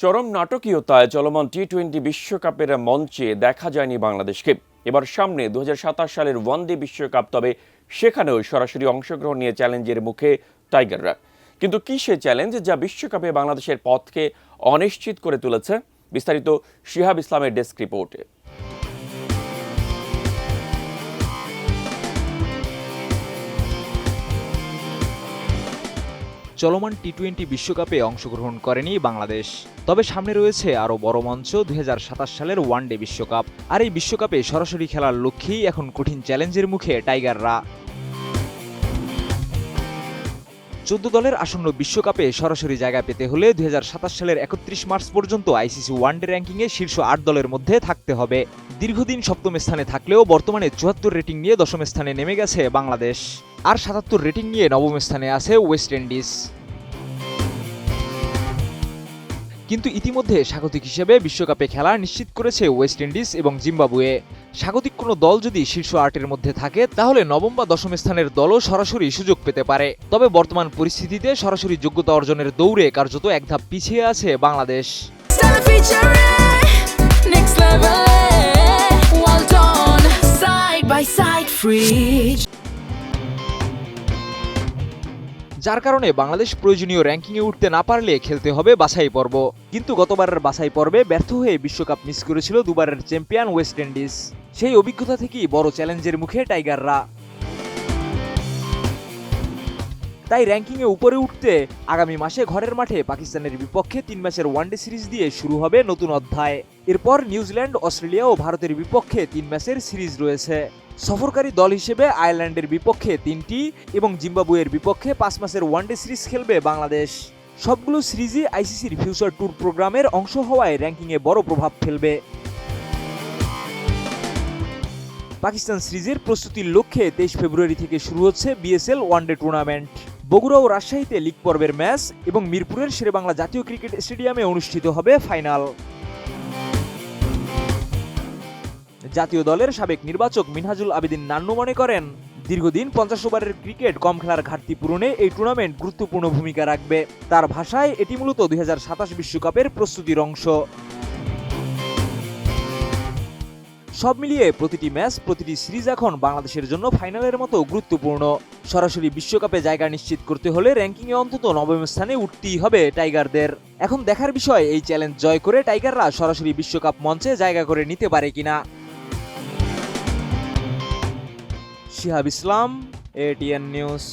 চরম নাটকীয়তায় চলমান টি-20 বিশ্বকাপের মঞ্চে দেখা যায়নি বাংলাদেশকে। এবার সামনে 2027 সালের ওয়ানডে বিশ্বকাপ, তবে সেখানেও সরাসরি অংশগ্রহণ নিয়ে চ্যালেঞ্জের মুখে টাইগাররা। কিন্তু কি সে চ্যালেঞ্জ যা বিশ্বকাপে বাংলাদেশের পথকে অনিশ্চিত করে তুলেছে? বিস্তারিত শিহাব ইসলামের ডেস্ক রিপোর্টে। চলমান টি-20 বিশ্বকাপে অংশগ্রহণ করেনি বাংলাদেশ, তবে সামনে রয়েছে আরও বড় মঞ্চ 2027 সালের ওয়ানডে বিশ্বকাপ। আর এই বিশ্বকাপে সরাসরি খেলার লক্ষ্যেই এখন কঠিন চ্যালেঞ্জের মুখে টাইগাররা। 14 দলের আসন্ন বিশ্বকাপে সরাসরি জায়গা পেতে হলে 2027 সালের 31 মার্চ পর্যন্ত আইসিসি ওয়ানডে র্যাঙ্কিংয়ে শীর্ষ 8 দলের মধ্যে থাকতে হবে। দীর্ঘদিন সপ্তম স্থানে থাকলেও বর্তমানে 74 রেটিং নিয়ে দশম স্থানে নেমে গেছে বাংলাদেশ, আর 77 রেটিং নিয়ে নবম স্থানে আছে ওয়েস্ট ইন্ডিজ। কিন্তু ইতিমধ্যে স্বাগতিক হিসেবে বিশ্বকাপে খেলা নিশ্চিত করেছে ওয়েস্ট ইন্ডিজ এবং জিম্বাবুয়ে। স্বাগতিক কোনো দল যদি শীর্ষ 8-এর মধ্যে থাকে তাহলে নবম বা দশম স্থানের দলও সরাসরি সুযোগ পেতে পারে। তবে বর্তমান পরিস্থিতিতে সরাসরি যোগ্যতা অর্জনের দৌড়ে কার্যত এক ধাপ পিছিয়ে আছে বাংলাদেশ। যার কারণে বাংলাদেশ প্রয়োজনীয় র্যাঙ্কিংয়ে উঠতে না পারলে খেলতে হবে বাছাই পর্ব। কিন্তু গতবারের বাছাই পর্বে ব্যর্থ হয়ে বিশ্বকাপ মিস করেছিল দুবারের চ্যাম্পিয়ন ওয়েস্ট ইন্ডিজ। সেই অভিজ্ঞতা থেকেই বড় চ্যালেঞ্জের মুখে টাইগাররা। তাই র্যাঙ্কিংয়ে উপরে উঠতে আগামী মাসে ঘরের মাঠে পাকিস্তানের বিপক্ষে 3 ম্যাচের ওয়ানডে সিরিজ দিয়ে শুরু হবে নতুন অধ্যায়। এরপর নিউজিল্যান্ড, অস্ট্রেলিয়া ও ভারতের বিপক্ষে 3 ম্যাচের সিরিজ রয়েছে। সফরকারী দল হিসেবে আয়ারল্যান্ডের বিপক্ষে 3টি এবং জিম্বাবুয়ের বিপক্ষে 5 ম্যাচের ওয়ানডে সিরিজ খেলবে বাংলাদেশ। সবগুলো সিরিজই আইসিসির ফিউচার ট্যুর প্রোগ্রামের অংশ হওয়ায় র্যাঙ্কিংয়ে বড় প্রভাব ফেলবে। পাকিস্তান সিরিজের প্রস্তুতির লক্ষ্যে 23 ফেব্রুয়ারি থেকে শুরু হচ্ছে বিএসএল ওয়ানডে টুর্নামেন্ট। বগুড়া ও রাজশাহীতে লিগ পর্বের ম্যাচ এবং মিরপুরের শেরেবাংলা জাতীয় ক্রিকেট স্টেডিয়ামে অনুষ্ঠিত হবে ফাইনাল। জাতীয় দলের সাবেক নির্বাচক মিনহাজুল আবেদিন নান্নু মনে করেন, দীর্ঘদিন 50 ওভারের ক্রিকেট কম খেলার ঘাটতি পূরণে এই টুর্নামেন্ট গুরুত্বপূর্ণ ভূমিকা রাখবে। তার ভাষায় এটি মূলত 2027 বিশ্বকাপের প্রস্তুতির অংশ। সব মিলিয়ে প্রতিটি ম্যাচ, প্রতিটি সিরিজ এখন বাংলাদেশের জন্য ফাইনালের মতো গুরুত্বপূর্ণ। সরাসরি বিশ্বকাপে জায়গা নিশ্চিত করতে হলে র্যাঙ্কিংয়ে অন্তত নবম স্থানে উঠতেই হবে টাইগারদের। এখন দেখার বিষয় এই চ্যালেঞ্জ জয় করে টাইগাররা সরাসরি বিশ্বকাপ মঞ্চে জায়গা করে নিতে পারে কিনা। শিহাব ইসলাম, এটিএন নিউজ।